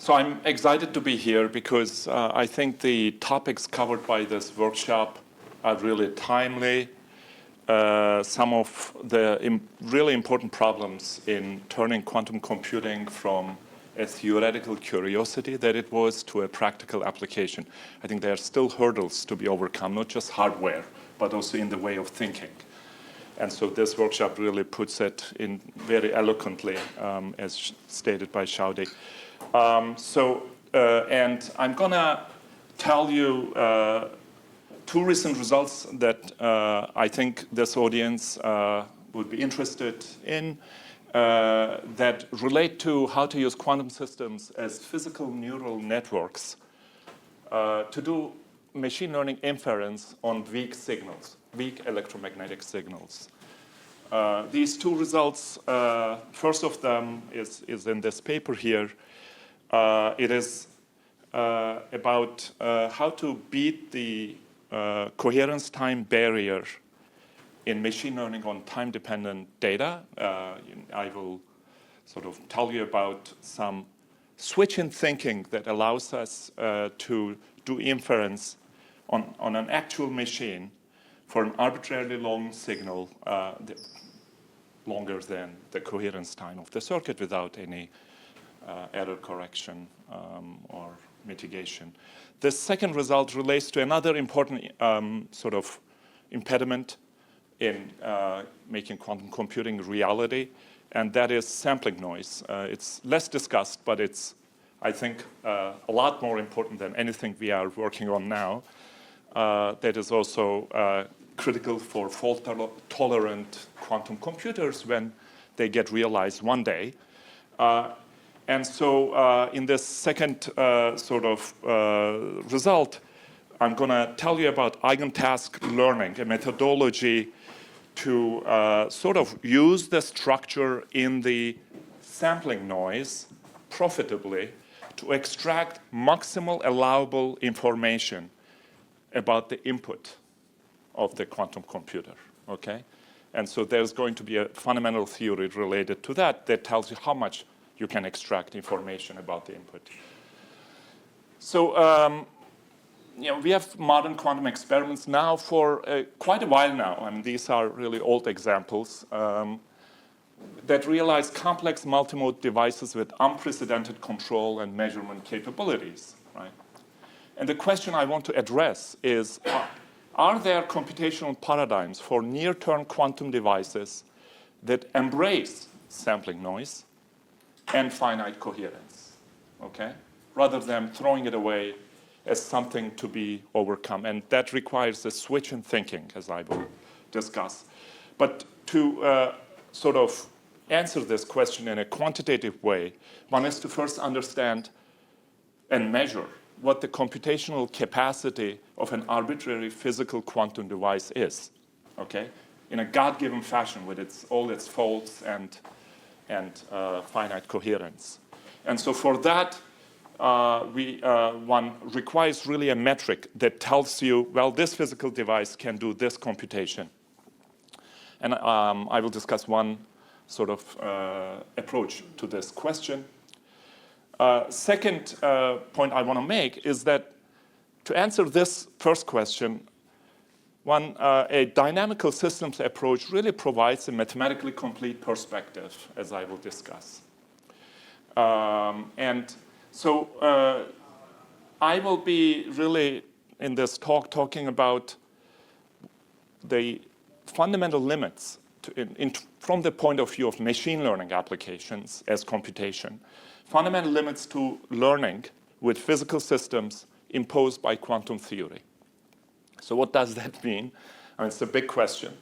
So I'm excited to be here because I think the topics covered by this workshop are really timely. Some of the really important problems in turning quantum computing from a theoretical curiosity that it was to a practical application. I think there are still hurdles to be overcome, not just hardware, but also in the way of thinking. And so this workshop really puts it in very eloquently, as stated by Xiaodi. And I'm going to tell you two recent results that I think this audience would be interested in that relate to how to use quantum systems as physical neural networks to do machine learning inference on weak signals, weak electromagnetic signals. These two results, first of them is in this paper here. It is about how to beat the coherence time barrier in machine learning on time-dependent data. I will sort of tell you about some switch in thinking that allows us to do inference on an actual machine for an arbitrarily long signal, longer than the coherence time of the circuit without any error correction or mitigation. The second result relates to another important sort of impediment in making quantum computing reality, and that is sampling noise. It's less discussed, but it's, I think, a lot more important than anything we are working on now. That is also critical for fault-tolerant quantum computers when they get realized one day. And so in this second sort of result, I'm going to tell you about Eigentask Learning, a methodology to sort of use the structure in the sampling noise profitably to extract maximal allowable information about the input of the quantum computer, okay? And so there's going to be a fundamental theory related to that that tells you how much you can extract information about the input. So, we have modern quantum experiments now for quite a while now. I mean, these are really old examples that realize complex multimode devices with unprecedented control and measurement capabilities, right? And the question I want to address is, are there computational paradigms for near-term quantum devices that embrace sampling noise and finite coherence, okay? Rather than throwing it away as something to be overcome. And that requires a switch in thinking, as I will discuss. But to sort of answer this question in a quantitative way, one has to first understand and measure what the computational capacity of an arbitrary physical quantum device is, okay? In a God-given fashion with all its faults and finite coherence. And so for that, one requires really a metric that tells you, well, this physical device can do this computation. And I will discuss one sort of approach to this question. Second point I want to make is that to answer this first question, a dynamical systems approach really provides a mathematically complete perspective, as I will discuss. And so I will be really in this talk talking about the fundamental limits from the point of view of machine learning applications as computation, fundamental limits to learning with physical systems imposed by quantum theory. So what does that mean? I mean, it's a big question.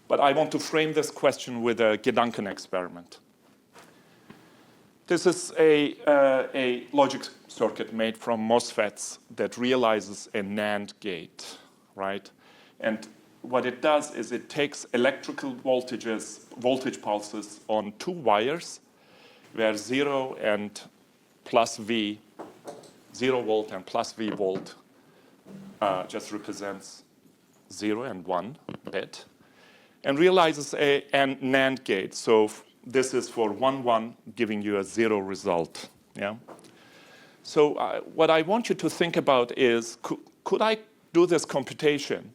But I want to frame this question with a Gedanken experiment. This is a logic circuit made from MOSFETs that realizes a NAND gate, right? And what it does is it takes electrical voltage pulses on two wires where 0 and plus V, 0 volt and plus V volt just represents 0 and 1 bit, and realizes a NAND gate. So this is for 1, 1, giving you a 0 result. Yeah. So what I want you to think about is, could I do this computation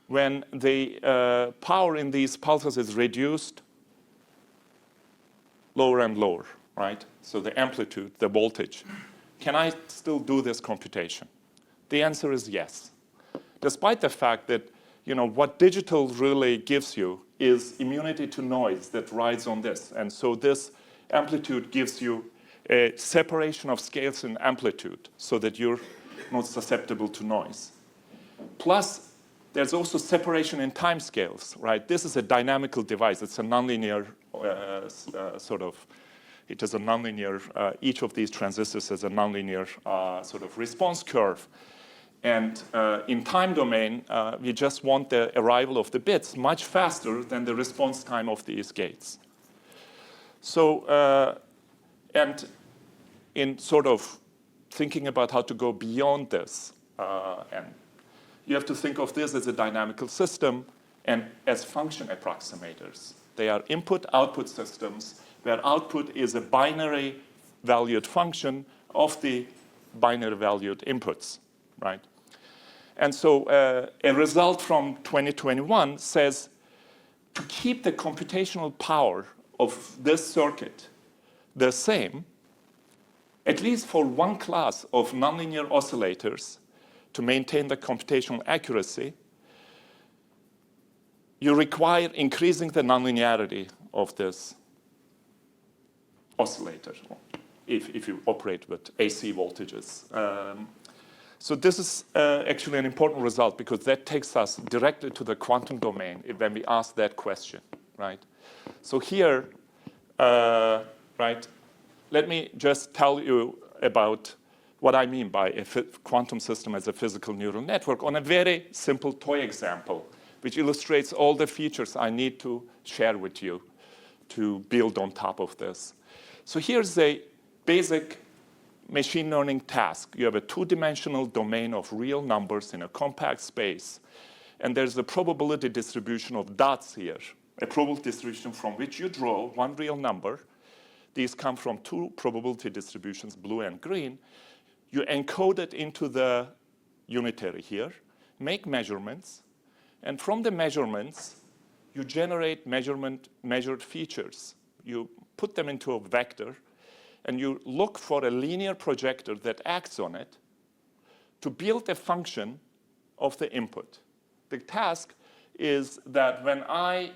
when the power in these pulses is reduced lower and lower, right? So the amplitude, the voltage. Can I still do this computation? The answer is yes. Despite the fact that, what digital really gives you is immunity to noise that rides on this. And so this amplitude gives you a separation of scales in amplitude so that you're not susceptible to noise. Plus, there's also separation in time scales, right? This is a dynamical device. It's a nonlinear it is a nonlinear, each of these transistors has a nonlinear sort of response curve. And in time domain, we just want the arrival of the bits much faster than the response time of these gates. So, and in sort of thinking about how to go beyond this, and you have to think of this as a dynamical system and as function approximators. They are input-output systems where output is a binary valued function of the binary valued inputs, right? And so a result from 2021 says to keep the computational power of this circuit the same, at least for one class of nonlinear oscillators, to maintain the computational accuracy, you require increasing the nonlinearity of this oscillator if you operate with AC voltages. So this is actually an important result because that takes us directly to the quantum domain when we ask that question, right? So here, right, let me just tell you about what I mean by a quantum system as a physical neural network on a very simple toy example, which illustrates all the features I need to share with you to build on top of this. So here's a basic machine learning task. You have a two-dimensional domain of real numbers in a compact space. And there's a probability distribution of dots here, a probability distribution from which you draw one real number. These come from two probability distributions, blue and green. You encode it into the unitary here, make measurements, and from the measurements, you generate measured features. You put them into a vector, and you look for a linear projector that acts on it to build a function of the input. The task is that when I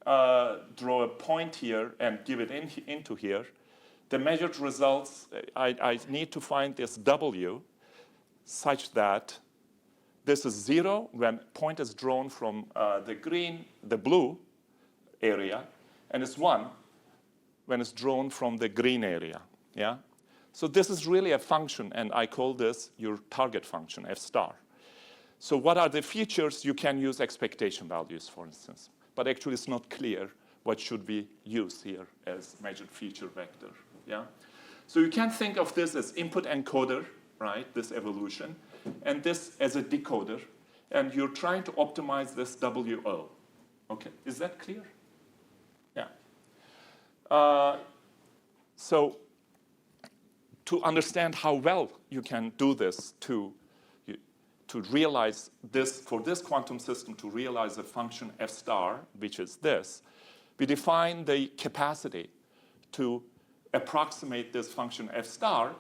draw a point here and give it into here, the measured results, I need to find this W such that this is 0 when point is drawn from the blue area, and it's 1 when it's drawn from the green area, yeah? So this is really a function, and I call this your target function, f star. So what are the features? You can use expectation values, for instance. But actually, it's not clear what should we use here as measured feature vector, yeah? So you can think of this as input encoder, right, this evolution, and this as a decoder, and you're trying to optimize this WO. Okay, is that clear? Yeah. So to understand how well you can do this to realize this, for this quantum system to realize a function f star, which is this, we define the capacity to approximate this function f star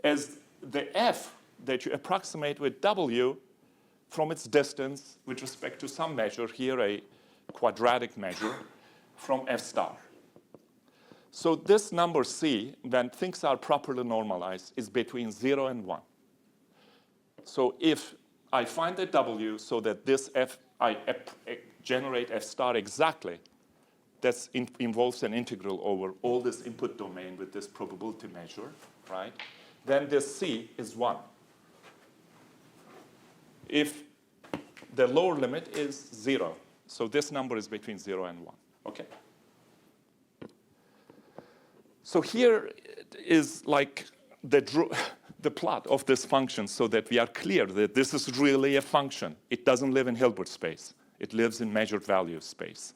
as the f that you approximate with W from its distance with respect to some measure, here a quadratic measure, from f star. So this number C, when things are properly normalized, is between 0 and 1. So if I find the W so that this I generate f star exactly, that involves an integral over all this input domain with this probability measure, right? Then this C is 1. If the lower limit is 0, so this number is between 0 and 1, okay? So here is like the plot of this function so that we are clear that this is really a function. It doesn't live in Hilbert space. It lives in measured value space.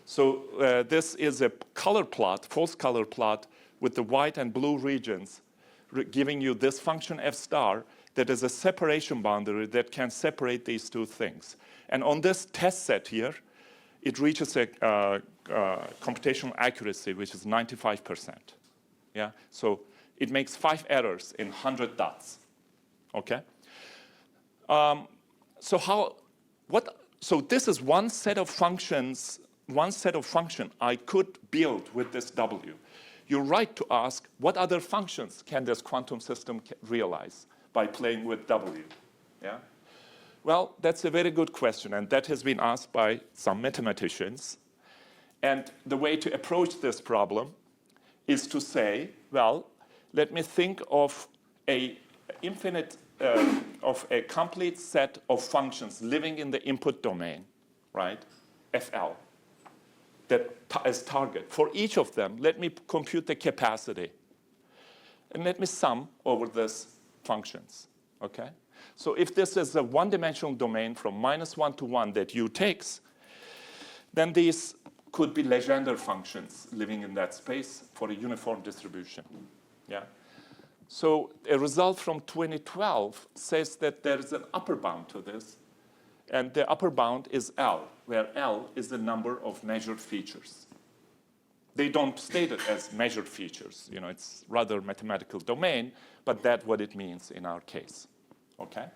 So this is a color plot, false color plot, with the white and blue regions giving you this function f star that is a separation boundary that can separate these two things. And on this test set here, it reaches a computational accuracy, which is 95%. Yeah, so it makes 5 errors in 100 dots. Okay. So this is one set of functions. One set of function I could build with this W. You're right to ask, what other functions can this quantum system realize by playing with W? Yeah. Well, that's a very good question, and that has been asked by some mathematicians. And the way to approach this problem is to say, well, let me think of a complete set of functions living in the input domain, right? FL, that as target. For each of them, let me compute the capacity, and let me sum over these functions. Okay. So if this is a one-dimensional domain from -1 to 1 that U takes, then these could be Legendre functions living in that space for a uniform distribution. Yeah. So a result from 2012 says that there is an upper bound to this, and the upper bound is L, where L is the number of measured features. They don't state it as measured features. You know, it's rather mathematical domain, but that's what it means in our case. Okay?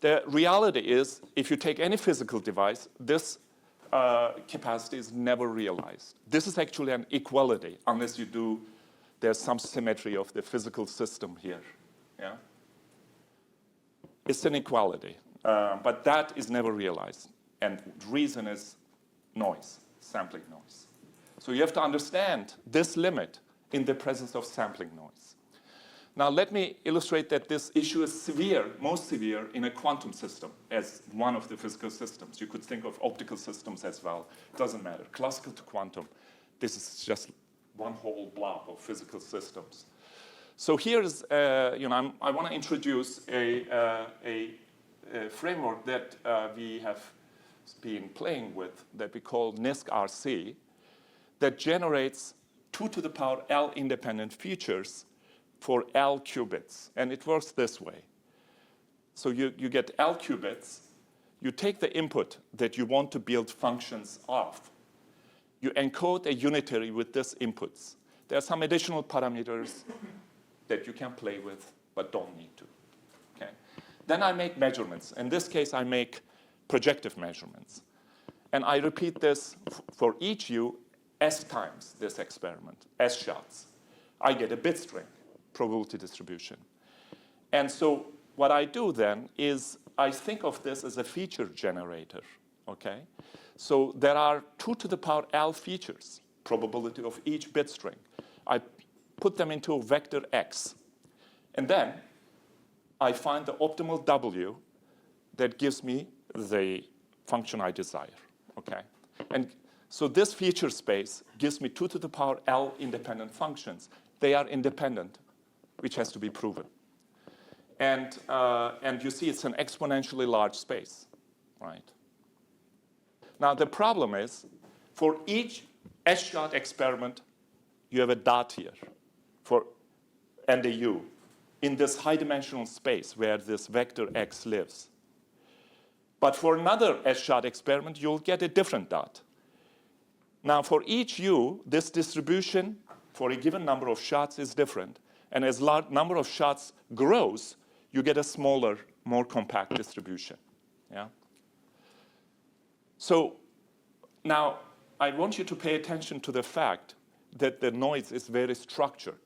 The reality is, if you take any physical device, this capacity is never realized. This is actually an equality, unless you do, there's some symmetry of the physical system here. Yeah? It's an equality, but that is never realized. And the reason is noise, sampling noise. So you have to understand this limit in the presence of sampling noise. Now let me illustrate that this issue is severe, most severe in a quantum system as one of the physical systems. You could think of optical systems as well. It doesn't matter. Classical to quantum, this is just one whole block of physical systems. So here's, I want to introduce a framework that we have been playing with that we call NISC-RC that generates 2 to the power L independent features for L qubits. And it works this way. So you get L qubits. You take the input that you want to build functions of. You encode a unitary with these inputs. There are some additional parameters that you can play with, but don't need to. Okay? Then I make measurements. In this case, I make projective measurements. And I repeat this for each U S times this experiment, S shots. I get a bit string probability distribution. And so what I do then is I think of this as a feature generator, okay? So there are 2 to the power L features, probability of each bit string. I put them into a vector X. And then I find the optimal W that gives me the function I desire, okay? And so this feature space gives me 2 to the power L independent functions. They are independent, which has to be proven. And you see it's an exponentially large space, right? Now the problem is, for each S-shot experiment, you have a dot here and a U in this high-dimensional space where this vector X lives. But for another S-shot experiment, you'll get a different dot. Now for each U, this distribution for a given number of shots is different. And as number of shots grows, you get a smaller, more compact distribution. Yeah? So now I want you to pay attention to the fact that the noise is very structured.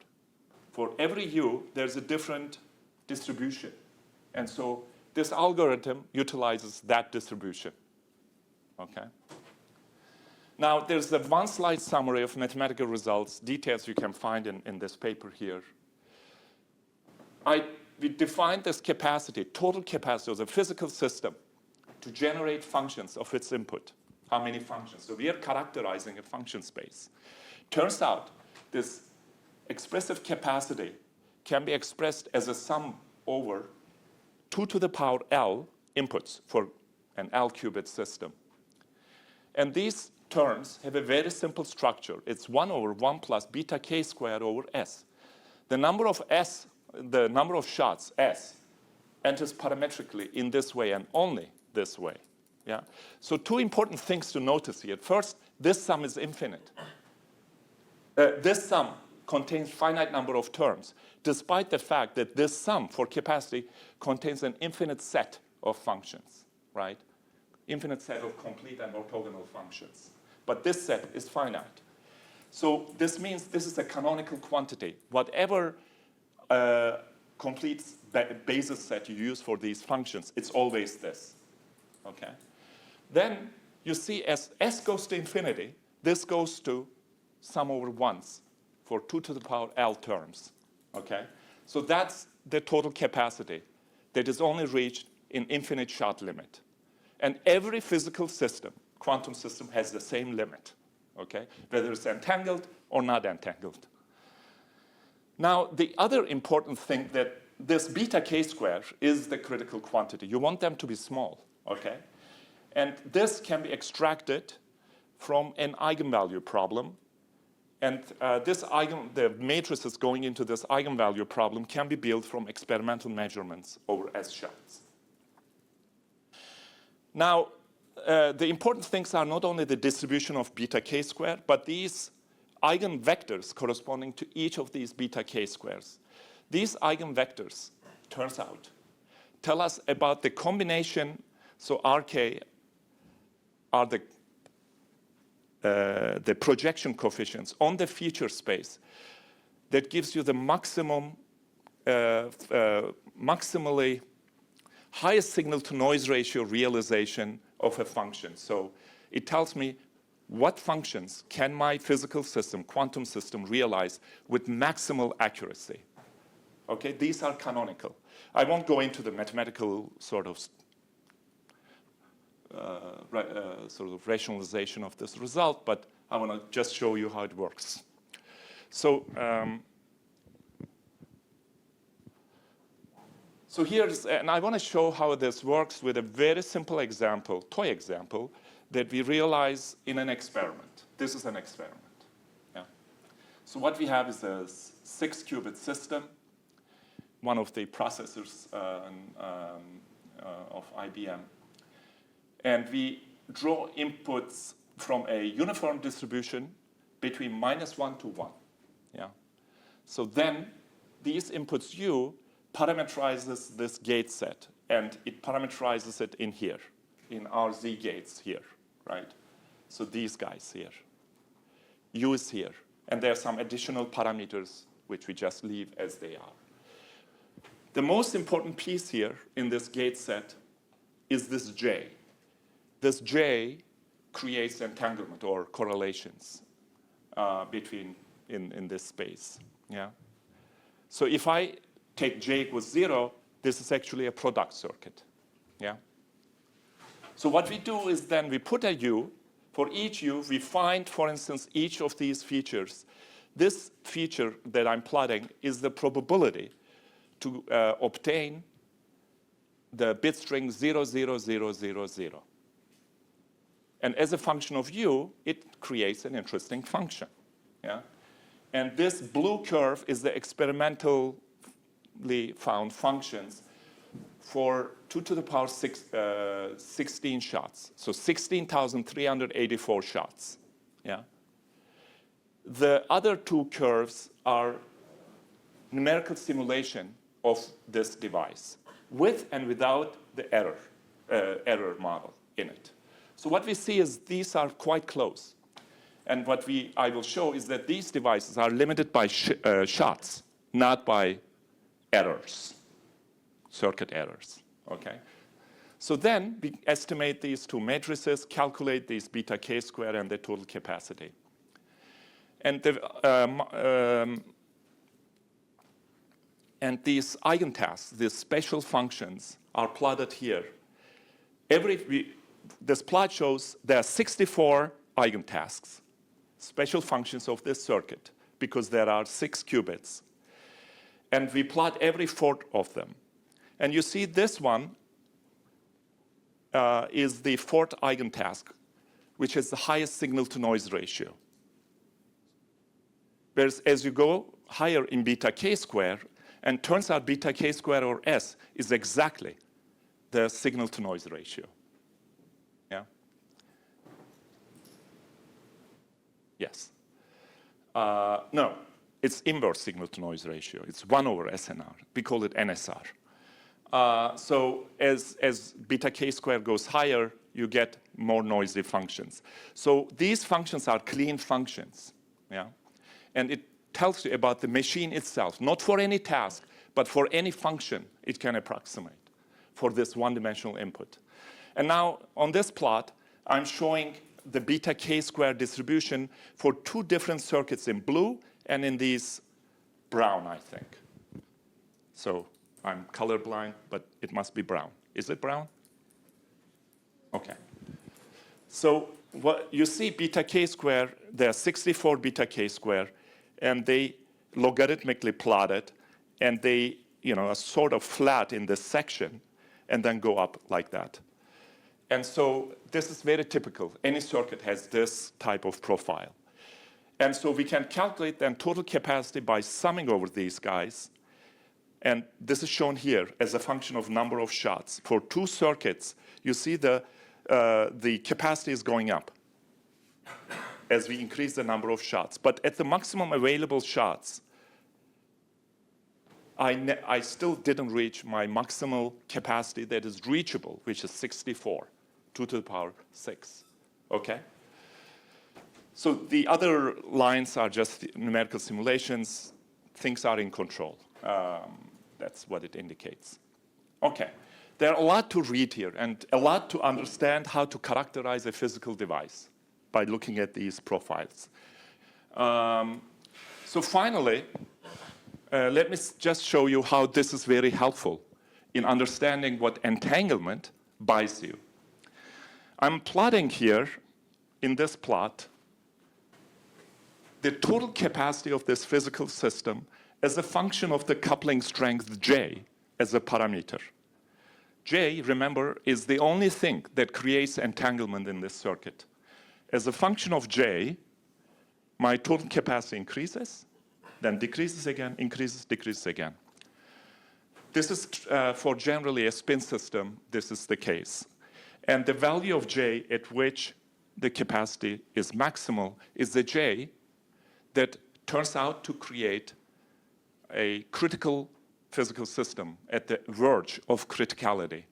For every U, there's a different distribution. And so this algorithm utilizes that distribution. Okay? Now, there's a one-slide summary of mathematical results, details you can find in this paper here. We defined this capacity, total capacity of the physical system, to generate functions of its input. How many functions? So we are characterizing a function space. Turns out this expressive capacity can be expressed as a sum over 2 to the power L inputs for an L qubit system. And these terms have a very simple structure. It's 1 over 1 plus beta k squared over S. the number of shots, S, enters parametrically in this way and only this way. Yeah? So two important things to notice here. First, this sum is infinite. This sum contains finite number of terms, despite the fact that this sum for capacity contains an infinite set of functions, right? Infinite set of complete and orthogonal functions. But this set is finite. So this means this is a canonical quantity. Whatever complete basis set you use for these functions, it's always this, okay? Then you see as S goes to infinity, this goes to sum over 1s for 2 to the power L terms, okay? So that's the total capacity that is only reached in infinite shot limit. And every physical system, quantum system, has the same limit, okay? Whether it's entangled or not entangled. Now, the other important thing that this beta k-square is the critical quantity. You want them to be small, okay? And this can be extracted from an eigenvalue problem. And the matrices going into this eigenvalue problem can be built from experimental measurements over S shots. Now, the important things are not only the distribution of beta k-square, but these eigenvectors corresponding to each of these beta k-squares. These eigenvectors, turns out, tell us about the combination. So Rk are the projection coefficients on the feature space that gives you the maximally highest signal-to-noise ratio realization of a function. So it tells me what functions can my physical system, quantum system, realize with maximal accuracy. Okay, these are canonical. I won't go into the mathematical sort of rationalization of this result, but I want to just show you how it works. So, so here's, and I want to show how this works with a very simple example, toy example, that we realize in an experiment. This is an experiment. Yeah. So what we have is a 6-qubit system, one of the processors of IBM. And we draw inputs from a uniform distribution between -1 to 1. Yeah. So then these inputs U parameterizes this gate set, and it parameterizes it in here, in our Z gates here, right? So these guys here. U is here. And there are some additional parameters which we just leave as they are. The most important piece here in this gate set is this J. This J creates entanglement or correlations between in this space. Yeah. So if I take J equals 0, this is actually a product circuit. Yeah. So what we do is then we put a U. For each U, we find, for instance, each of these features. This feature that I'm plotting is the probability to obtain the bit string 00000. And as a function of U, it creates an interesting function. Yeah? And this blue curve is the experimentally found functions for 2 to the power 16 shots. So 16,384 shots. Yeah? The other two curves are numerical simulation of this device, with and without the error model in it. So what we see is these are quite close. And what I will show is that these devices are limited by shots, not by errors, circuit errors, okay? So then we estimate these two matrices, calculate these beta k-square and the total capacity. And these eigentasks, these special functions, are plotted here. This plot shows there are 64 eigentasks, special functions of this circuit, because there are 6 qubits. And we plot every 4 of them. And you see this one is the 4th eigentask, which has the highest signal-to-noise ratio. Whereas as you go higher in beta k square, and turns out beta k square, or S, is exactly the signal-to-noise ratio. Yeah? Yes. No, it's inverse signal-to-noise ratio. It's 1 over SNR. We call it NSR. So as beta k square goes higher, you get more noisy functions. So these functions are clean functions. Yeah? And it tells you about the machine itself, not for any task, but for any function it can approximate for this one-dimensional input. And now on this plot, I'm showing the beta k square distribution for 2 different circuits in blue and in these brown, I think. So I'm colorblind, but it must be brown. Is it brown? Okay. So what you see beta k square, there are 64 beta k square, and they logarithmically plot it, and they are sort of flat in this section, and then go up like that. And so this is very typical. Any circuit has this type of profile. And so we can calculate then total capacity by summing over these guys. And this is shown here as a function of number of shots. For 2 circuits, you see the capacity is going up as we increase the number of shots. But at the maximum available shots, I still didn't reach my maximal capacity that is reachable, which is 64, 2 to the power 6. Okay? So the other lines are just numerical simulations. Things are in control. That's what it indicates. Okay. There are a lot to read here and a lot to understand how to characterize a physical device by looking at these profiles. So finally, let me just show you how this is very helpful in understanding what entanglement buys you. I'm plotting here, in this plot, the total capacity of this physical system as a function of the coupling strength J as a parameter. J, remember, is the only thing that creates entanglement in this circuit. As a function of J, my total capacity increases, then decreases again, increases, decreases again. This is for generally a spin system, this is the case. And the value of J at which the capacity is maximal is the J that turns out to create a critical physical system at the verge of criticality.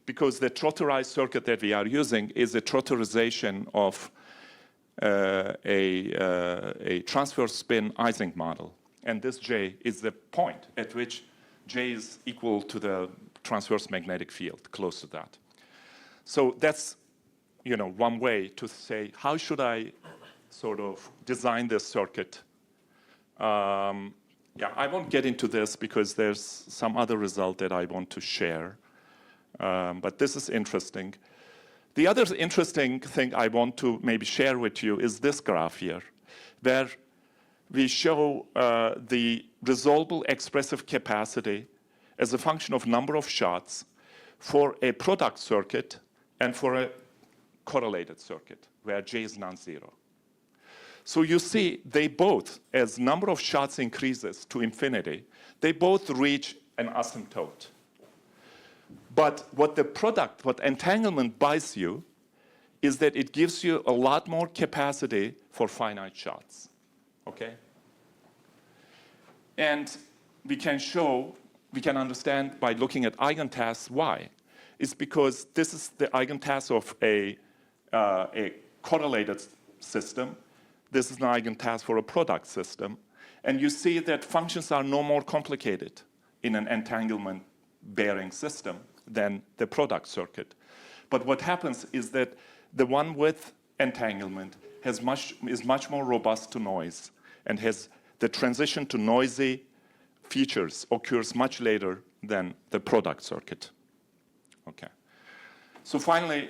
Because the trotterized circuit that we are using is a trotterization of a transverse spin Ising model. And this J is the point at which J is equal to the transverse magnetic field, close to that. So that's one way to say, how should I sort of design this circuit? Yeah, I won't get into this because there's some other result that I want to share. But this is interesting. The other interesting thing I want to maybe share with you is this graph here, where we show the resolvable expressive capacity as a function of number of shots for a product circuit and for a correlated circuit, where J is non-zero. So you see, they both, as number of shots increases to infinity, they both reach an asymptote. But what entanglement buys you is that it gives you a lot more capacity for finite shots, okay? And we can understand by looking at eigentasks why. It's because this is the eigentask of a correlated system. This is an eigentask for a product system. And you see that functions are no more complicated in an entanglement-bearing system than the product circuit. But what happens is that the one with entanglement is much more robust to noise, and has the transition to noisy features occurs much later than the product circuit. Okay. So finally,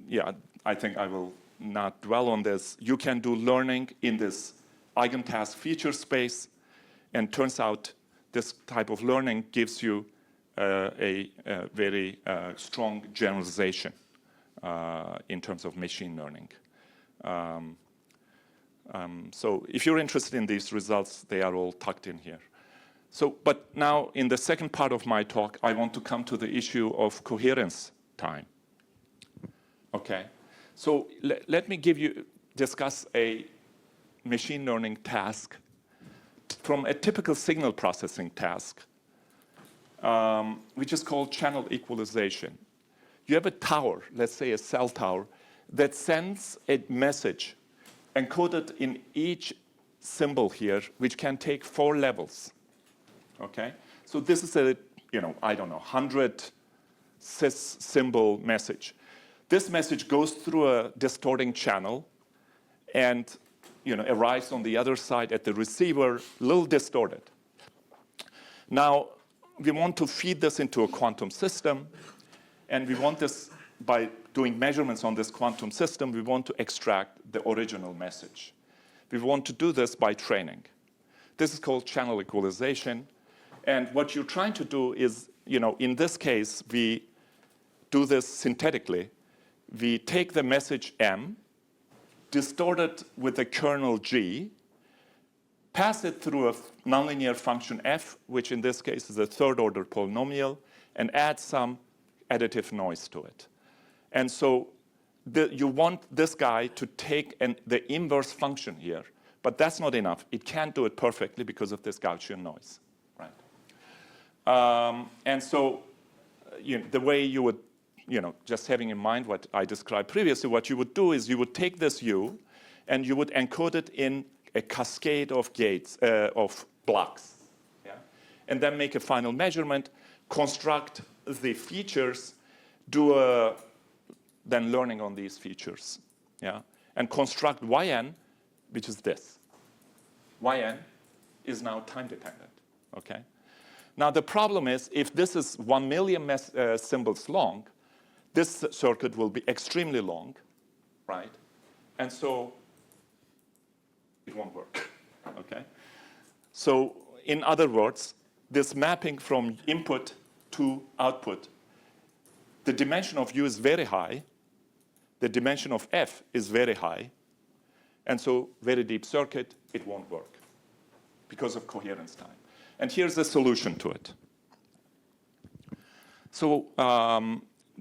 yeah, I think I will not dwell on this. You can do learning in this eigentask feature space, and turns out this type of learning gives you a very strong generalization in terms of machine learning. So if you're interested in these results, they are all tucked in here. So, but now in the second part of my talk, I want to come to the issue of coherence time. Okay, so let me discuss a machine learning task from a typical signal processing task, which is called channel equalization. You have a tower, let's say a cell tower, that sends a message encoded in each symbol here, which can take 4 levels. Okay, so this is a, I don't know, 100 cis symbol message. This message goes through a distorting channel and arrives on the other side at the receiver, a little distorted. Now, we want to feed this into a quantum system, and we want this, by doing measurements on this quantum system, we want to extract the original message. We want to do this by training. This is called channel equalization. And what you're trying to do is, in this case, we do this synthetically. We take the message M, distort it with the kernel G, pass it through a nonlinear function f, which in this case is a third-order polynomial, and add some additive noise to it. And so you want this guy to take the inverse function here, but that's not enough. It can't do it perfectly because of this Gaussian noise. And so the way you would, just having in mind what I described previously, what you would do is you would take this U and you would encode it in a cascade of gates, of blocks, yeah? And then make a final measurement, construct the features, do then learning on these features, yeah? And construct Yn, which is this. Yn is now time dependent, okay? Now, the problem is, if this is 1 million symbols long, this circuit will be extremely long, right? And so it won't work, okay? So in other words, this mapping from input to output, the dimension of U is very high, the dimension of F is very high, and so very deep circuit, it won't work because of coherence time. And here's the solution to it. So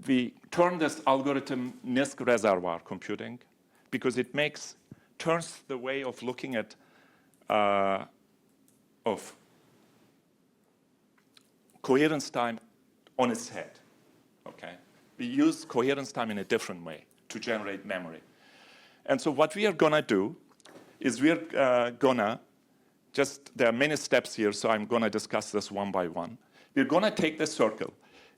we turn this algorithm NISQ reservoir computing because it turns the way of looking at of coherence time on its head. Okay, we use coherence time in a different way to generate memory. And so what we are gonna do is we're gonna there are many steps here, so I'm gonna discuss this one by one. We're gonna take the circle.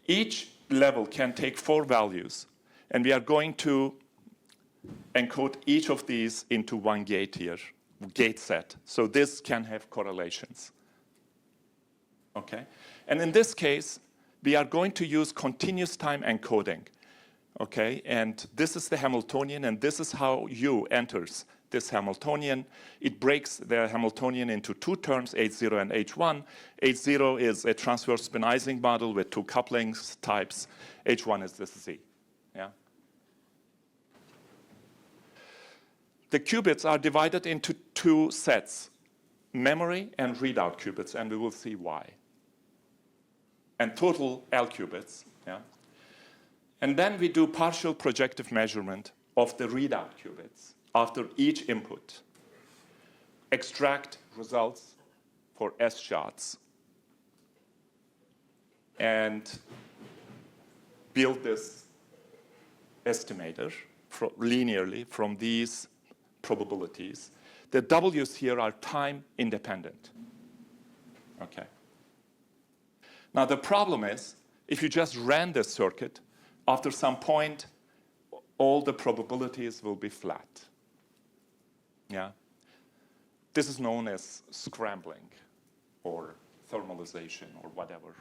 Each level can take 4 values, and we are going to encode each of these into one gate here, gate set. So this can have correlations, okay? And in this case, we are going to use continuous time encoding, okay? And this is the Hamiltonian, and this is how U enters this Hamiltonian. It breaks the Hamiltonian into 2 terms, H0 and H1. H0 is a transverse spin Ising model with 2 couplings types. H1 is this Z, yeah? The qubits are divided into 2 sets, memory and readout qubits, and we will see why. And total L qubits, yeah? And then we do partial projective measurement of the readout qubits after each input, extract results for S shots, and build this estimator linearly from these probabilities. The W's here are time independent, okay? Now the problem is, if you just ran this circuit, after some point, all the probabilities will be flat. Yeah, this is known as scrambling or thermalization or whatever,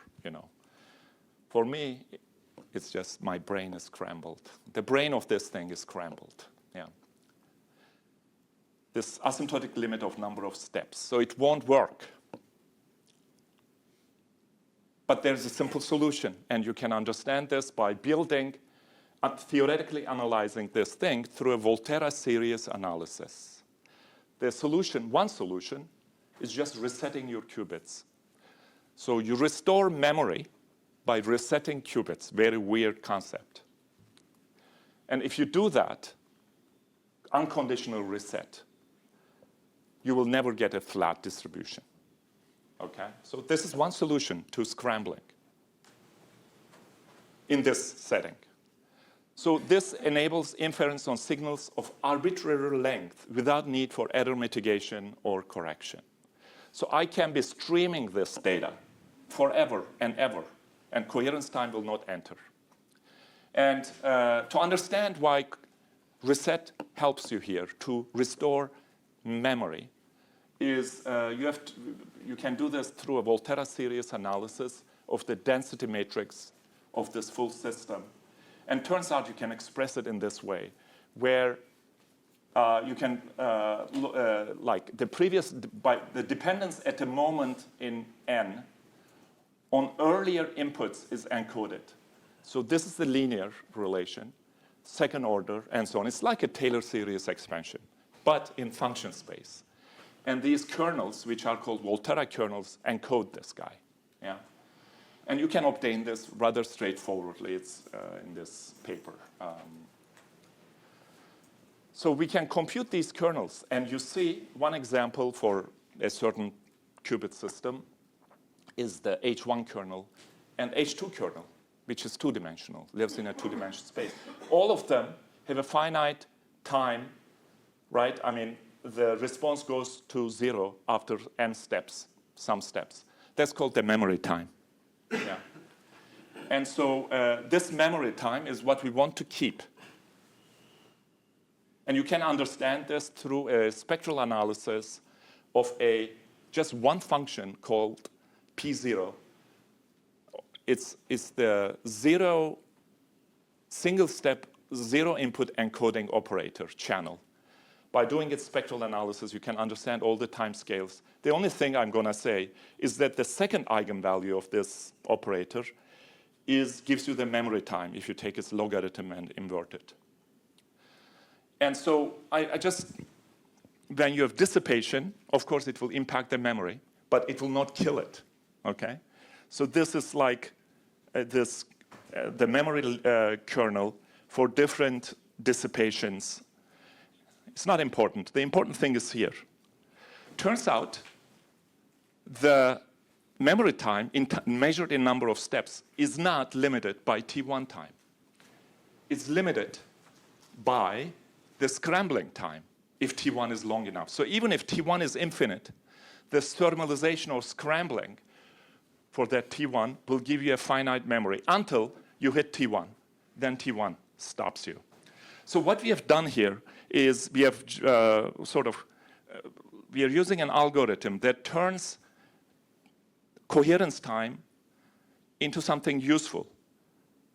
For me, it's just my brain is scrambled. The brain of this thing is scrambled, yeah. This asymptotic limit of number of steps, so it won't work. But there's a simple solution, and you can understand this by theoretically analyzing this thing through a Volterra series analysis. the solution, one solution, is just resetting your qubits. So you restore memory by resetting qubits. Very weird concept. And if you do that, unconditional reset, you will never get a flat distribution. Okay? So this is one solution to scrambling in this setting. So this enables inference on signals of arbitrary length without need for error mitigation or correction. So I can be streaming this data forever and ever, and coherence time will not enter. And to understand why reset helps you here to restore memory is you can do this through a Volterra series analysis of the density matrix of this full system. And turns out you can express it in this way, where you can, like the dependence at a moment in n on earlier inputs is encoded. So this is the linear relation, second order, and so on. It's like a Taylor series expansion, but in function space. And these kernels, which are called Volterra kernels, encode this guy. Yeah? And you can obtain this rather straightforwardly. It's in this paper. So we can compute these kernels. And you see one example for a certain qubit system is the H1 kernel and H2 kernel, which is two-dimensional, lives in a two-dimensional space. All of them have a finite time, right? I mean, the response goes to 0 after n steps, some steps. That's called the memory time. Yeah. And so this memory time is what we want to keep. And you can understand this through a spectral analysis of just one function called P0. It's the single-step, zero-input encoding operator channel. By doing its spectral analysis, you can understand all the time scales. The only thing I'm going to say is that the second eigenvalue of this operator gives you the memory time if you take its logarithm and invert it. And so when you have dissipation, of course, it will impact the memory, but it will not kill it, okay? So this is like the memory kernel for different dissipations. It's not important. The important thing is here. Turns out the memory time measured in number of steps is not limited by T1 time. It's limited by the scrambling time if T1 is long enough. So even if T1 is infinite, the thermalization or scrambling for that T1 will give you a finite memory until you hit T1. Then T1 stops you. So what we have done here is we have we are using an algorithm that turns coherence time into something useful,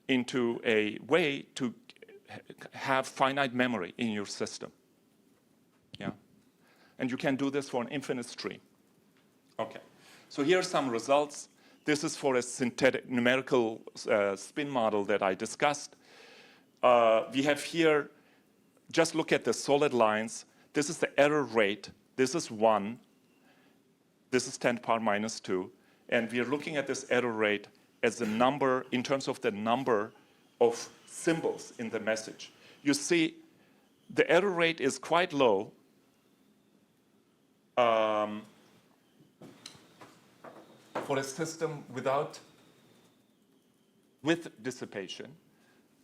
into a way to have finite memory in your system. Yeah? And you can do this for an infinite stream. Okay. So here are some results. This is for a synthetic numerical spin model that I discussed. We have here, just look at the solid lines. This is the error rate. This is 1. This is 10 to the power minus 2. And we are looking at this error rate as a number in terms of the number of symbols in the message. You see, the error rate is quite low. For a system with dissipation.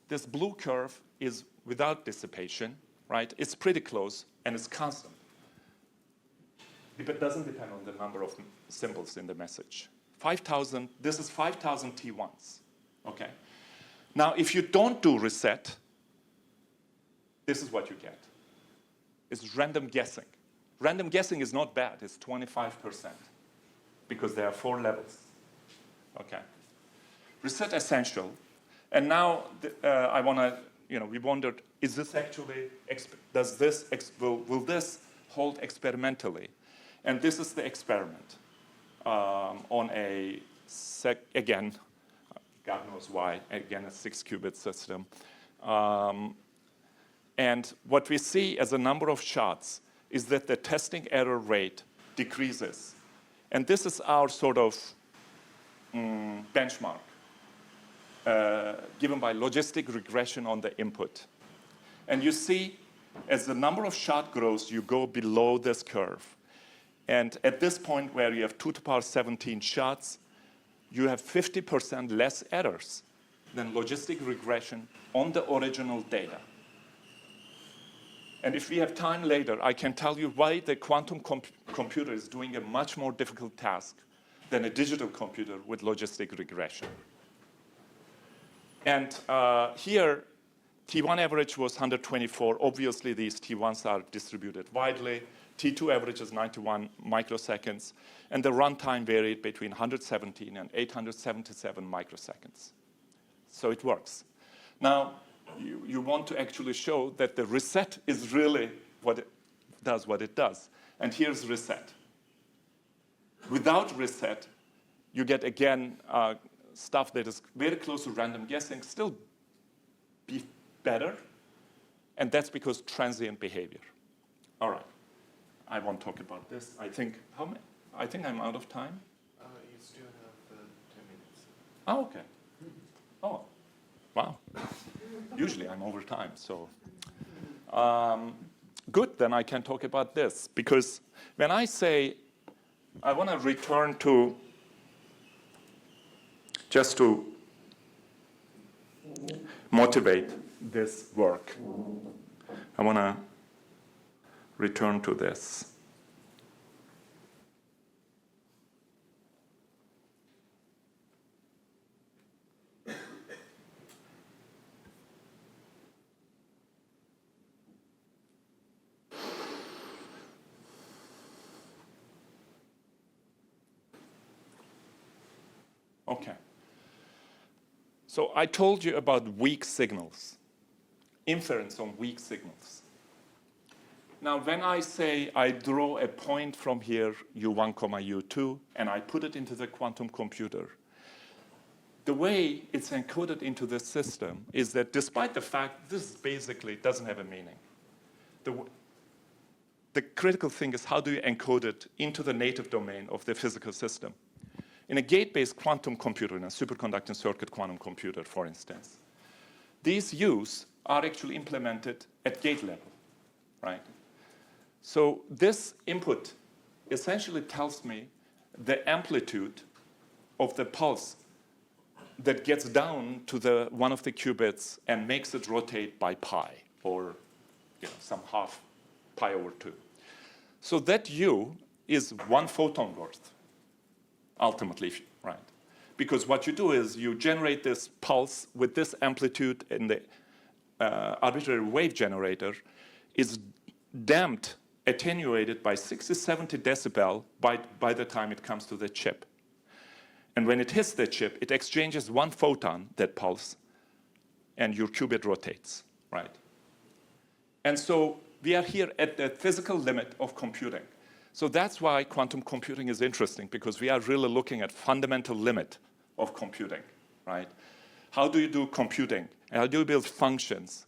This blue curve is without dissipation, right? It's pretty close, and it's constant. It doesn't depend on the number of symbols in the message. 5,000, this is 5,000 T1s, okay? Now, if you don't do reset, this is what you get. It's random guessing. Random guessing is not bad. It's 25%, because there are 4 levels, okay? Reset essential. And now I want to, we wondered, is this actually, will this hold experimentally? And this is the experiment on again, God knows why, again, a 6-qubit system. And what we see as a number of shots is that the testing error rate decreases. And this is our sort of benchmark given by logistic regression on the input. And you see, as the number of shots grows, you go below this curve. And at this point where you have 2 to the power 17 shots, you have 50% less errors than logistic regression on the original data. And if we have time later, I can tell you why the quantum computer is doing a much more difficult task than a digital computer with logistic regression. And here, T1 average was 124. Obviously, these T1s are distributed widely. T2 average is 91 microseconds. And the runtime varied between 117 and 877 microseconds. So it works. Now, you want to actually show that the reset is really what it does. And here's reset. Without reset, you get, again, stuff that is very close to random guessing, still be better. And that's because transient behavior. All right. I won't talk about this. I think I'm out of time. You still have 10 minutes. Oh, okay. Oh, wow. Usually I'm over time, so. Good, then I can talk about this. Because when I say I want to return to, just to motivate this work, I want to return to this. Okay. So I told you about weak signals, inference on weak signals. Now, when I say I draw a point from here, U1, U2, and I put it into the quantum computer, the way it's encoded into the system is that despite the fact this basically doesn't have a meaning, the critical thing is how do you encode it into the native domain of the physical system. In a gate-based quantum computer, in a superconducting circuit quantum computer, for instance, these U's are actually implemented at gate level, right? So this input essentially tells me the amplitude of the pulse that gets down to one of the qubits and makes it rotate by pi, or some half pi over 2. So that U is 1 photon worth, ultimately, right? Because what you do is you generate this pulse with this amplitude in the arbitrary wave generator is damped, attenuated by 60, 70 decibel by the time it comes to the chip. And when it hits the chip, it exchanges 1 photon, that pulse, and your qubit rotates, right? And so we are here at the physical limit of computing. So that's why quantum computing is interesting, because we are really looking at fundamental limit of computing, right? How do you do computing? How do you build functions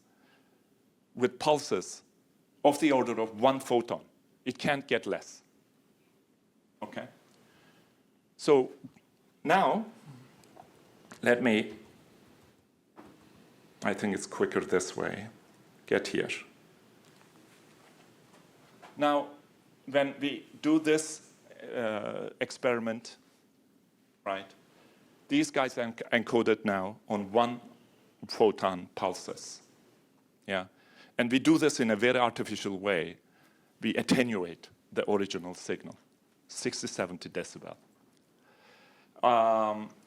with pulses of the order of 1 photon? It can't get less, okay? So now, I think it's quicker this way, get here. Now, when we do this experiment, right, these guys are encoded now on 1 photon pulses, yeah? And we do this in a very artificial way. We attenuate the original signal, 60, 70 decibel.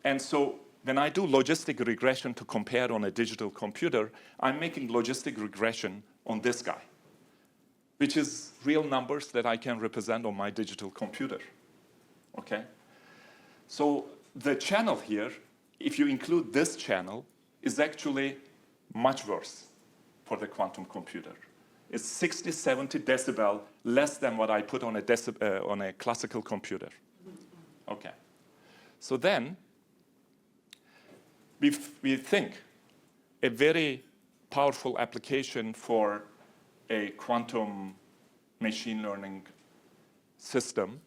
And so when I do logistic regression to compare on a digital computer, I'm making logistic regression on this guy, which is real numbers that I can represent on my digital computer, okay? So the channel here, if you include this channel, is actually much worse for the quantum computer. It's 60, 70 decibel less than what I put on a classical computer, okay? So then, we think a very powerful application for a quantum machine learning system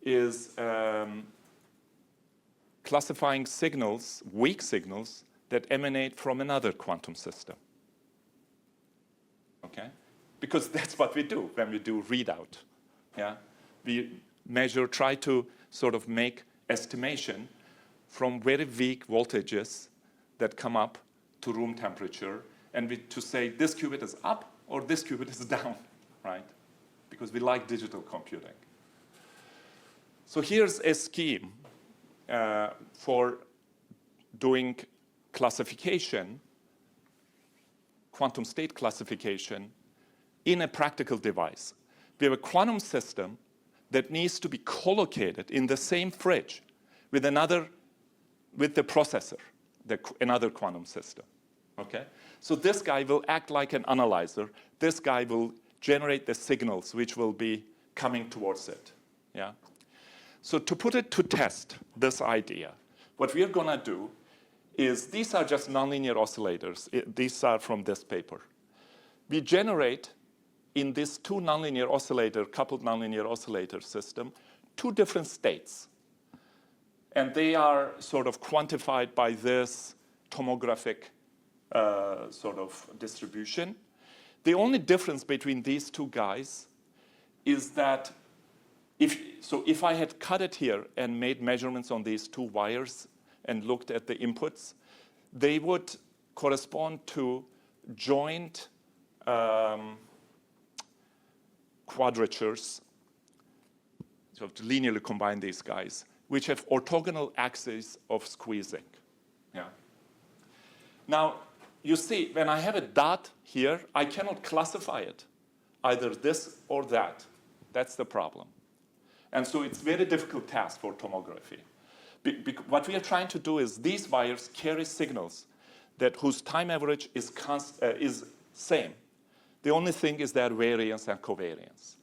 is classifying signals, weak signals, that emanate from another quantum system. Okay? Because that's what we do when we do readout. Yeah? We measure, try to sort of make estimation from very weak voltages that come up to room temperature, and to say this qubit is up or this qubit is down, right? Because we like digital computing. So here's a scheme for doing classification, quantum state classification, in a practical device. We have a quantum system that needs to be collocated in the same fridge with the processor, another quantum system. Okay? So this guy will act like an analyzer. This guy will generate the signals which will be coming towards it. Yeah? So to put it to test, this idea, what we are going to do is, these are just nonlinear oscillators. These are from this paper. We generate, in this coupled nonlinear oscillator system, two different states. And they are sort of quantified by this tomographic sort of distribution. The only difference between these two guys is that if I had cut it here and made measurements on these two wires and looked at the inputs, they would correspond to joint quadratures, so to linearly combine these guys, which have orthogonal axes of squeezing. Yeah. Now, you see, when I have a dot here, I cannot classify it, either this or that. That's the problem. And so it's a very difficult task for tomography. What we are trying to do is, these wires carry signals whose time average is same. The only thing is their variance and covariance.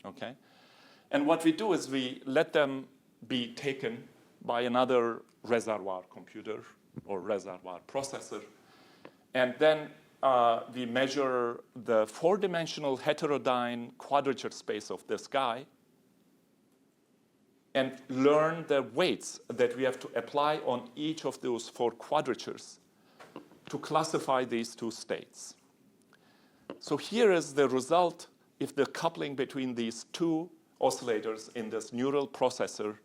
Okay? And what we do is we let them be taken by another reservoir computer or reservoir processor, and then we measure the four-dimensional heterodyne quadrature space of this guy and learn the weights that we have to apply on each of those four quadratures to classify these two states. So here is the result if the coupling between these two oscillators in this neural processor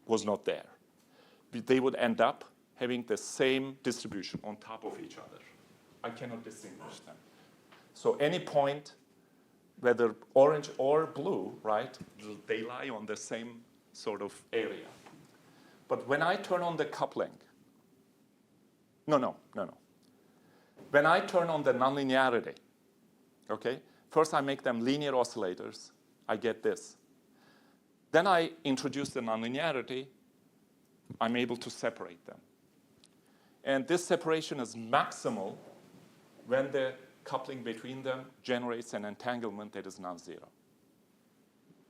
was not there. They would end up having the same distribution on top of each other. I cannot distinguish them. So any point, whether orange or blue, right, they lie on the same sort of area. But when I turn on the coupling, no. When I turn on the nonlinearity, okay, first I make them linear oscillators, I get this. Then I introduce the nonlinearity, I'm able to separate them. And this separation is maximal when the coupling between them generates an entanglement that is non-zero.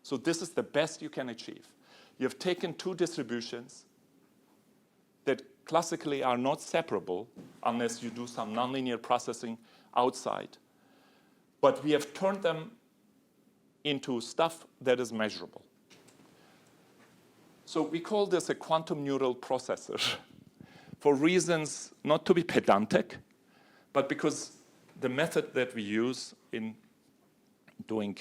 So this is the best you can achieve. You've taken two distributions that classically are not separable unless you do some nonlinear processing outside. But we have turned them into stuff that is measurable. So we call this a quantum neural processor for reasons not to be pedantic, but because the method that we use in doing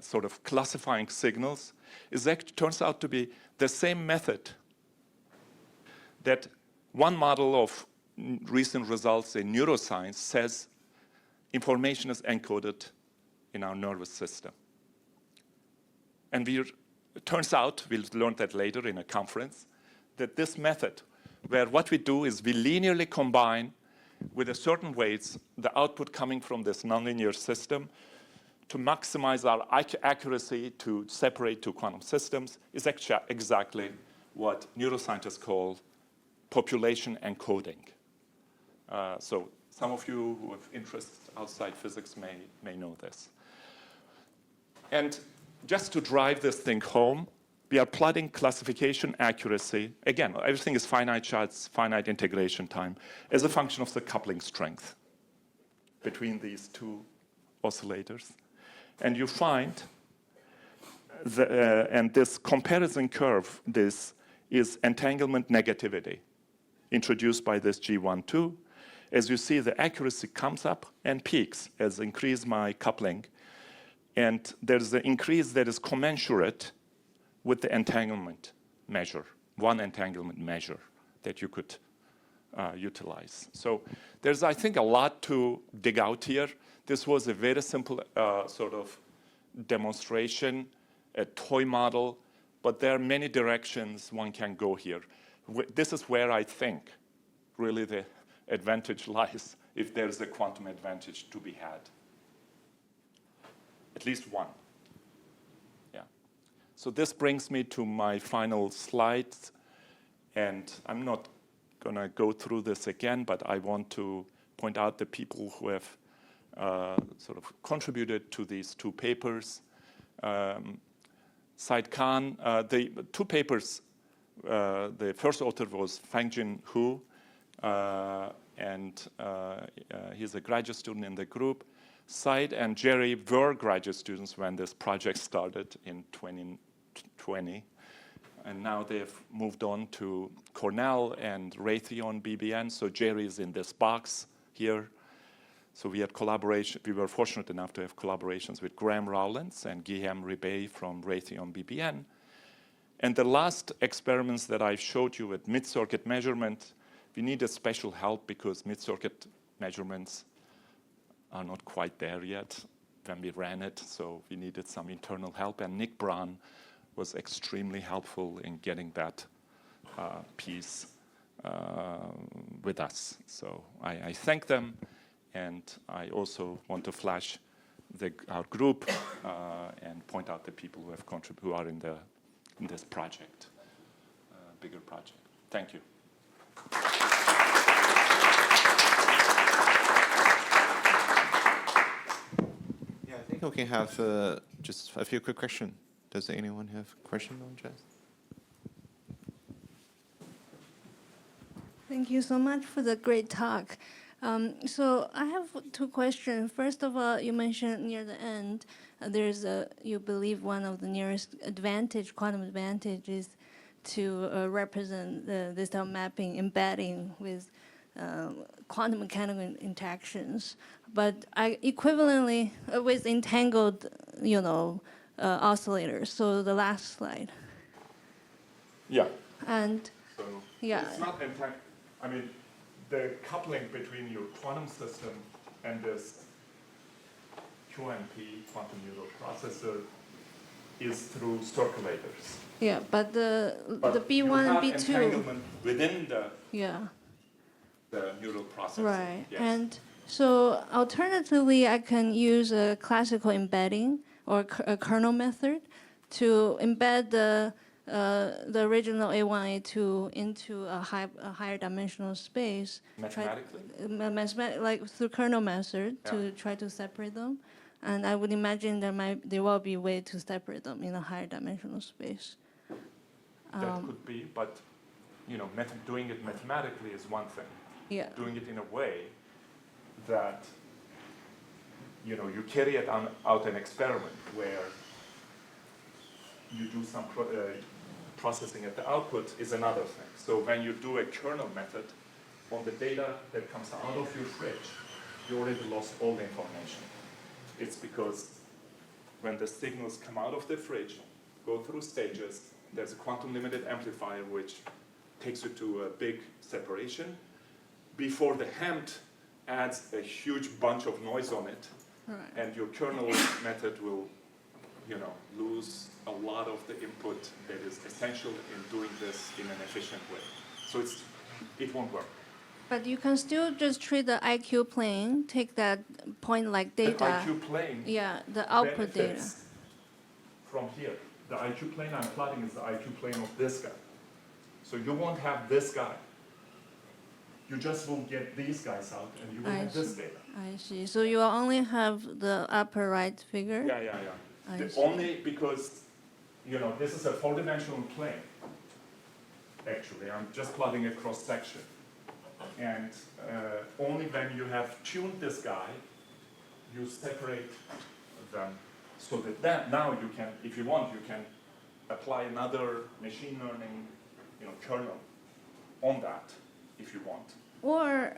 sort of classifying signals turns out to be the same method that one model of recent results in neuroscience says information is encoded in our nervous system. And it turns out, we'll learn that later in a conference, that this method, where what we do is we linearly combine with a certain weights the output coming from this nonlinear system to maximize our accuracy to separate two quantum systems, is actually exactly what neuroscientists call population encoding. So some of you who have interests outside physics may know this. And just to drive this thing home, we are plotting classification accuracy. Again, everything is finite shots, finite integration time, as a function of the coupling strength between these two oscillators. And you find, and this comparison curve, this is entanglement negativity, introduced by this G12. As you see, the accuracy comes up and peaks as I increase my coupling. And there's an increase that is commensurate with the entanglement measure, one entanglement measure that you could utilize. So there's, I think, a lot to dig out here. This was a very simple sort of demonstration, a toy model, but there are many directions one can go here. This is where I think really the advantage lies, if there's a quantum advantage to be had. At least one. Yeah. So this brings me to my final slides, and I'm not going to go through this again, but I want to point out the people who have sort of contributed to these two papers. Khan, the two papers, the first author was Fangjin Hu, and he's a graduate student in the group. Said and Jerry were graduate students when this project started in 2020. And now they've moved on to Cornell and Raytheon BBN. So Jerry is in this box here. So we had collaboration. We were fortunate enough to have collaborations with Graham Rowlands and Guillaume Ribet from Raytheon BBN. And the last experiments that I showed you with mid-circuit measurement, we needed special help because mid-circuit measurements are not quite there yet when we ran it. So we needed some internal help. And Nick Braun was extremely helpful in getting that piece with us. So I thank them. And I also want to flash our group and point out the people who have contributed, who are in this project, bigger project. Thank you. Yeah, I think we can have just a few quick questions. Does anyone have a question on Jess? Thank you so much for the great talk. So I have two questions. First of all, you mentioned near the end, you believe one of the nearest quantum advantages to represent this type of mapping, embedding with quantum mechanical interactions. But equivalently with entangled, oscillators. So the last slide. Yeah. And so yeah. It's not entangled. I mean, the coupling between your quantum system and this QNP, quantum neural processor, is through circulators. Yeah, but the B1 and B2 entanglement within the neural processor. Right, Yes. and so alternatively, I can use a classical embedding or a kernel method to embed the original A1, A2 into a higher dimensional space. Mathematically? Like through kernel method to try to separate them. And I would imagine there will be a way to separate them in a higher dimensional space. That could be, but doing it mathematically is one thing. Yeah. Doing it in a way that you carry it out an experiment where you do some processing at the output is another thing. So when you do a kernel method on the data that comes out of your fridge, you already lost all the information. It's because when the signals come out of the fridge, go through stages, there's a quantum limited amplifier which takes you to a big separation. Before the HAMT adds a huge bunch of noise on it, right. And your kernel method will lose a lot of the input that is essential in doing this in an efficient way. So it won't work. But you can still just treat the IQ plane, take that point-like data. The IQ plane. Yeah, the output data. From here, the IQ plane I'm plotting is the IQ plane of this guy. So you won't have this guy. You just will get these guys out, and you will have this data. I see. So you will only have the upper right figure? Yeah. Only because, this is a four-dimensional plane. Actually, I'm just plotting a cross-section. And only when you have tuned this guy, you separate them So that now you can, if you want, you can apply another machine learning, kernel on that, if you want. Or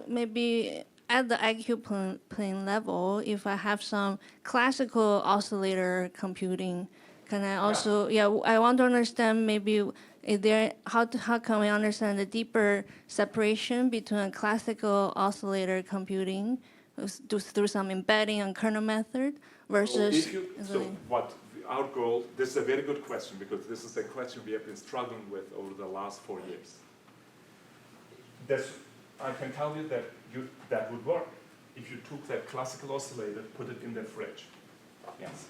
maybe at the IQ plane level, if I have some classical oscillator computing, can I also, I want to understand maybe is there, how can we understand the deeper separation between a classical oscillator computing through some embedding and kernel method versus... What our goal, this is a very good question, because this is a question we have been struggling with over the last 4 years. I can tell you that that would work if you took that classical oscillator, put it in the fridge. Yes.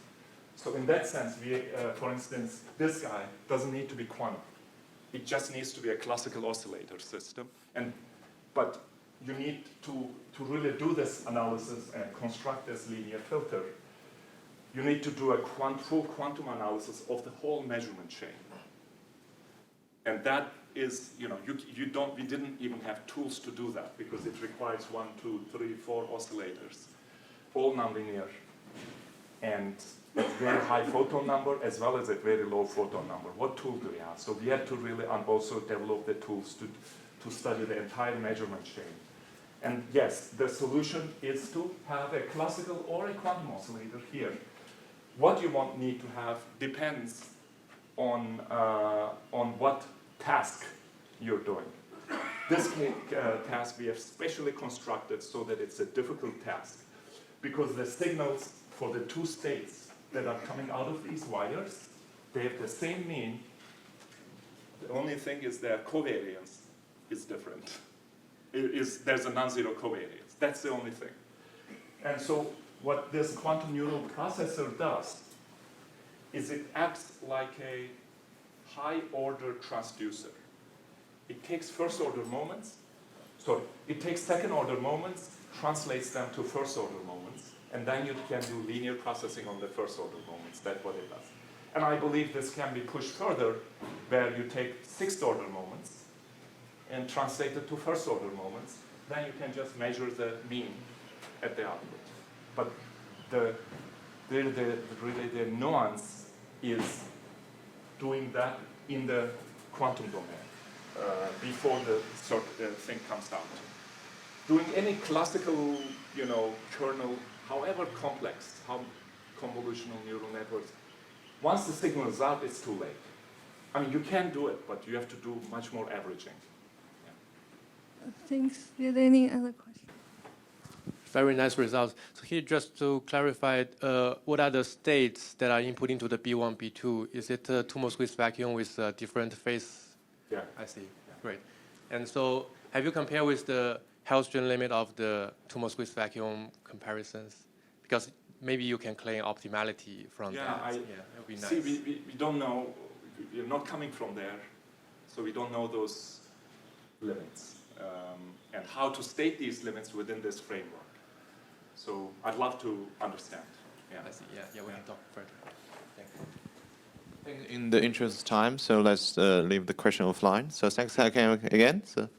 So in that sense, for instance, this guy doesn't need to be quantum. It just needs to be a classical oscillator system. But you need to really do this analysis and construct this linear filter. You need to do a full quantum analysis of the whole measurement chain. And that is, we didn't even have tools to do that because it requires 1, 2, 3, 4 oscillators, all nonlinear, and a very high photon number as well as a very low photon number. What tool do we have? So we had to really also develop the tools to study the entire measurement chain. And yes, the solution is to have a classical or a quantum oscillator here. What you need to have depends on what task you're doing. This task we have specially constructed so that it's a difficult task because the signals for the two states that are coming out of these wires, they have the same mean. The only thing is their covariance is different. There's a non-zero covariance. That's the only thing. And so what this quantum neural processor does is it acts like a high-order transducer. It takes first-order moments, it takes second-order moments, translates them to first-order moments, and then you can do linear processing on the first-order moments. That's what it does. And I believe this can be pushed further, where you take sixth-order moments and translate it to first-order moments. Then you can just measure the mean at the output. But really the nuance is doing that in the quantum domain before the thing comes out. Doing any classical, kernel, however complex, how convolutional neural networks, once the signal is out, it's too late. I mean, you can do it, but you have to do much more averaging. Yeah. Thanks. Did any other questions? Very nice results. So here, just to clarify, what are the states that are input into the B1, B2? Is it a two-mode squeeze vacuum with a different phase? Yeah. I see. Yeah. Great. And so have you compared with the Hausdorff limit of the two-mode squeeze vacuum comparisons? Because maybe you can claim optimality from that. Yeah, that would be nice. See, we don't know. We're not coming from there, so we don't know those limits and how to state these limits within this framework. So I'd love to understand. Yeah. I see. Yeah, we can talk further. Thank you. In the interest of time, so let's leave the question offline. So thanks Hakan again. So.